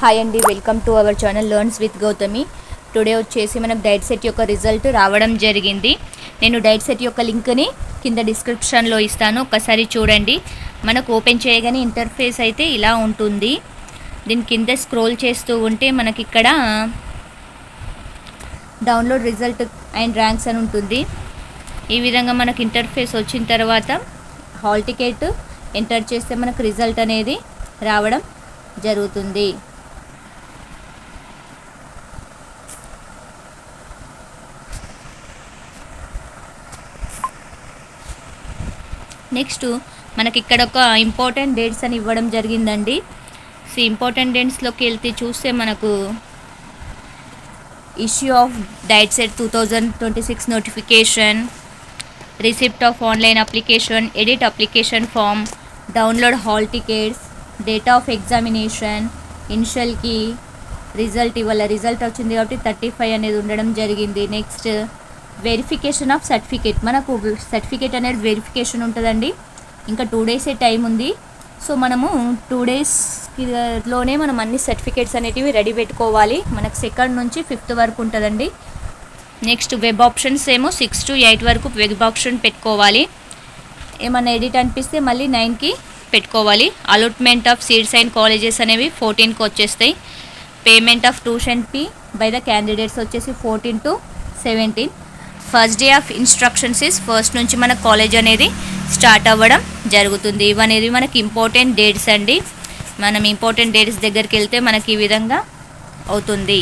Hi అండి, welcome to our channel learns with Gautami. Today వచ్చేసి మనకు డైట్ సెట్ యొక్క రిజల్ట్ రావడం జరిగింది. నేను డైట్ సెట్ యొక్క లింక్ని కింద డిస్క్రిప్షన్లో ఇస్తాను, ఒకసారి చూడండి. మనకు ఓపెన్ చేయగానే ఇంటర్ఫేస్ అయితే ఇలా ఉంటుంది. దీని కింద స్క్రోల్ చేస్తూ ఉంటే మనకి ఇక్కడ డౌన్లోడ్ రిజల్ట్ అండ్ ర్యాంక్స్ అని ఉంటుంది. ఈ విధంగా మనకు ఇంటర్ఫేస్ వచ్చిన తర్వాత హాల్ టికెట్ ఎంటర్ చేస్తే మనకు రిజల్ట్ అనేది రావడం జరుగుతుంది. నెక్స్ట్ మనకి ఇక్కడ ఒక ఇంపార్టెంట్ డేట్స్ అని ఇవ్వడం జరిగిందండి. సో ఇంపార్టెంట్ డేట్స్లోకి వెళ్తే చూస్తే మనకు issue of DIET CET 2026 notification, receipt of online application, edit application form, download hall tickets, date of examination, ఇనిషియల్కి రిజల్ట్ ఇవాళ రిజల్ట్ వచ్చింది కాబట్టి 35 అనేది ఉండడం జరిగింది. నెక్స్ట్ వెరిఫికేషన్ ఆఫ్ సర్టిఫికేట్, మనకు సర్టిఫికేట్ అనేది వెరిఫికేషన్ ఉంటుందండి. ఇంకా 2 డేసే టైం ఉంది. సో మనము 2 డేస్లోనే మనం అన్ని సర్టిఫికేట్స్ అనేటివి రెడీ పెట్టుకోవాలి. మనకు 2nd నుంచి 5th వరకు ఉంటుందండి. నెక్స్ట్ వెబ్ ఆప్షన్స్ ఏమో 6 to 8 వరకు వెబ్ ఆప్షన్ పెట్టుకోవాలి. ఏమన్నా ఎడిట్ అనిపిస్తే మళ్ళీ 9కి పెట్టుకోవాలి. Allotment of seats and colleges అనేవి 14కి వచ్చేస్తాయి. Payment of tuition fee by the candidates వచ్చేసి 14 to 17. First day of instructions is 1st నుంచి మన కాలేజ్ అనేది స్టార్ట్ అవ్వడం జరుగుతుంది. ఇవనేది మనకి ఇంపార్టెంట్ డేట్స్ అండి. మనం ఇంపార్టెంట్ డేట్స్ దగ్గరికి వెళ్తే మనకి ఈ విధంగా అవుతుంది.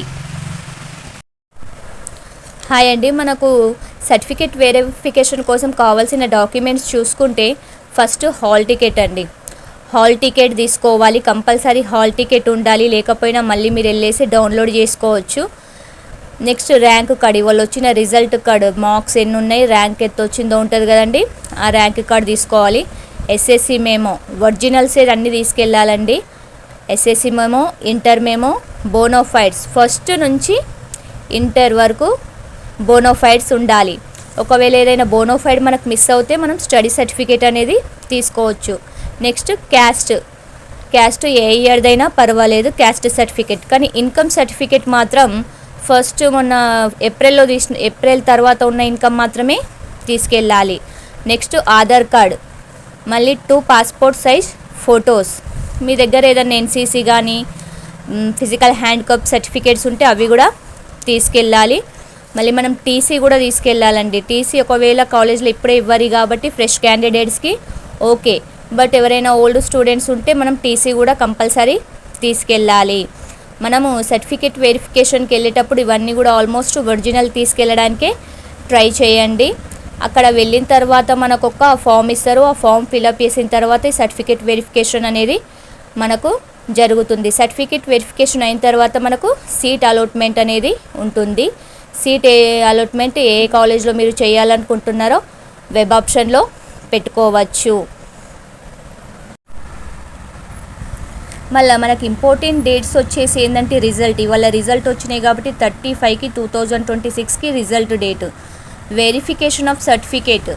హాయ్ అండి, మనకు సర్టిఫికేట్ వెరిఫికేషన్ కోసం కావాల్సిన డాక్యుమెంట్స్ చూసుకుంటే ఫస్ట్ హాల్ టికెట్ అండి. హాల్ టికెట్ తీసుకోవాలి, కంపల్సరీ హాల్ టికెట్ ఉండాలి, లేకపోయినా మళ్ళీ మీరు వెళ్ళేసి డౌన్లోడ్ చేసుకోవచ్చు. నెక్స్ట్ ర్యాంక్ కార్డ్, ఇవాళ వచ్చిన రిజల్ట్ కార్డ్, మార్క్స్ ఎన్ని ఉన్నాయి, ర్యాంక్ ఎంత వచ్చిందో ఉంటుంది కదండి, ఆ ర్యాంక్ కార్డ్ తీసుకోవాలి. ఎస్ఎస్సి మేమో ఒరిజినల్సే అన్నీ తీసుకెళ్ళాలండి. SSC memo, inter memo, bonafides 1st నుంచి ఇంటర్ వరకు బోనోఫైడ్స్ ఉండాలి. ఒకవేళ ఏదైనా బోనోఫైడ్ మనకు మిస్ అవుతే మనం స్టడీ సర్టిఫికేట్ అనేది తీసుకోవచ్చు. నెక్స్ట్ క్యాస్ట్ ఏ ఇయర్దైనా పర్వాలేదు, క్యాస్ట్ సర్టిఫికేట్. కానీ ఇన్కమ్ సర్టిఫికేట్ మాత్రం ఫస్ట్ మొన్న ఏప్రిల్ తర్వాత ఉన్న ఇన్కమ్ మాత్రమే తీసుకెళ్ళాలి. నెక్స్ట్ ఆధార్ కార్డ్, మళ్ళీ 2 పాస్పోర్ట్ సైజ్ ఫొటోస్, మీ దగ్గర ఏదైనా ఎన్సీసీ కానీ ఫిజికల్ హ్యాండిక్యాప్ సర్టిఫికేట్స్ ఉంటే అవి కూడా తీసుకెళ్ళాలి. మళ్ళీ మనం టీసీ కూడా తీసుకెళ్ళాలండి. టీసీ ఒకవేళ కాలేజ్లో ఇప్పుడే ఇవ్వరు కాబట్టి ఫ్రెష్ క్యాండిడేట్స్కి ఓకే, బట్ ఎవరైనా ఓల్డ్ స్టూడెంట్స్ ఉంటే మనం టీసీ కూడా కంపల్సరీ తీసుకెళ్ళాలి. మనము సర్టిఫికేట్ వెరిఫికేషన్కి వెళ్ళేటప్పుడు ఇవన్నీ కూడా ఆల్మోస్ట్ ఒరిజినల్ తీసుకెళ్ళడానికే ట్రై చేయండి. అక్కడ వెళ్ళిన తర్వాత మనకు ఒక ఫామ్ ఇస్తారు, ఆ ఫామ్ ఫిలప్ చేసిన తర్వాత ఈ సర్టిఫికేట్ వెరిఫికేషన్ అనేది మనకు జరుగుతుంది. సర్టిఫికేట్ వెరిఫికేషన్ అయిన తర్వాత మనకు సీట్ అలాట్మెంట్ అనేది ఉంటుంది. సీట్ అలాట్మెంట్ ఏ కాలేజ్లో మీరు చేయాలనుకుంటున్నారో వెబ్ ఆప్షన్లో పెట్టుకోవచ్చు. మళ్ళీ మనకి ఇంపార్టెంట్ డేట్స్ వచ్చేసి ఏంటంటే రిజల్ట్, ఇవాళ రిజల్ట్ వచ్చినాయి కాబట్టి 35కి 2026కి result date. Verification of certificate,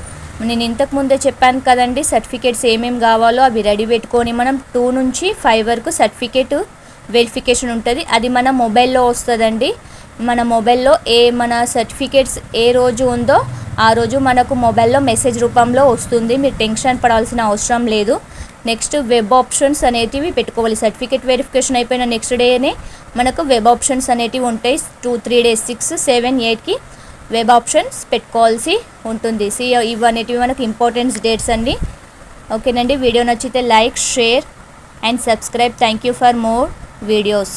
నేను ఇంతకుముందే చెప్పాను కదండి, సర్టిఫికేట్స్ ఏమేమి కావాలో అవి రెడీ పెట్టుకొని మనం 2 నుంచి 5 వరకు సర్టిఫికేట్ వెరిఫికేషన్ ఉంటుంది. అది మన మొబైల్లో వస్తుందండి. మన మొబైల్లో మన సర్టిఫికేట్స్ ఏ రోజు ఉందో ఆ రోజు మనకు మొబైల్లో మెసేజ్ రూపంలో వస్తుంది. మీరు టెన్షన్ పడాల్సిన అవసరం లేదు. నెక్స్ట్ వెబ్ ఆప్షన్స్ అనేటివి పెట్టుకోవాలి. సర్టిఫికేట్ వెరిఫికేషన్ అయిపోయిన నెక్స్ట్ డేనే మనకు వెబ్ ఆప్షన్స్ అనేటివి ఉంటాయి. 2-3 డేస్ 6, 7, 8కి వెబ్ ఆప్షన్స్ పెట్టుకోవాల్సి ఉంటుంది. ఇవనేటివి మనకు ఇంపార్టెన్స్ డేట్స్ అండి. ఓకేనండి, వీడియో నచ్చితే like, share and subscribe. Thank you for more videos.